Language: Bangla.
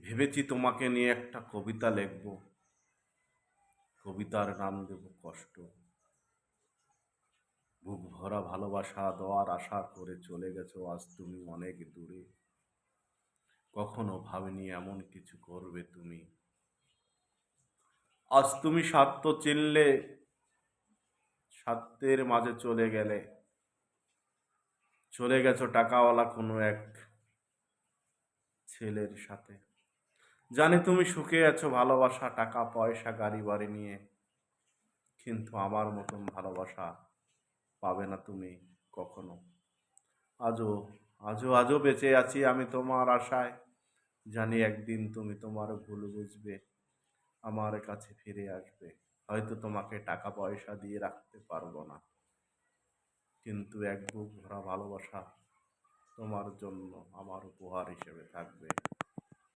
ভেবেছি তোমাকে নিয়ে একটা কবিতা লিখব। কবিতার নাম দেব কষ্ট। বুক ভরা ভালোবাসা দেওয়ার আশা করে চলে গেছো আজ তুমি অনেক দূরে। কখনো ভাবিনি এমন কিছু করবে তুমি। আজ তুমি স্বার্থ চিনলে, স্বার্থের মাঝে চলে গেলে। চলে গেছো টাকাওয়ালা কোনো এক ছেলের সাথে। জানি তুমি সুখে আছো, ভালোবাসা টাকা পয়সা গাড়ি বাড়ি নিয়ে, কিন্তু আমার মতন ভালোবাসা পাবে না তুমি কখনো। আজও আজও বেঁচে আছি আমি তোমার আশায়। জানি একদিন তুমি তোমার ভুল বুঝবে, আমার কাছে ফিরে আসবে। হয়তো তোমাকে টাকা পয়সা দিয়ে রাখতে পারবো না, কিন্তু এক বুক ভরা ভালোবাসা তোমার জন্য আমার উপহার হিসেবে থাকবে।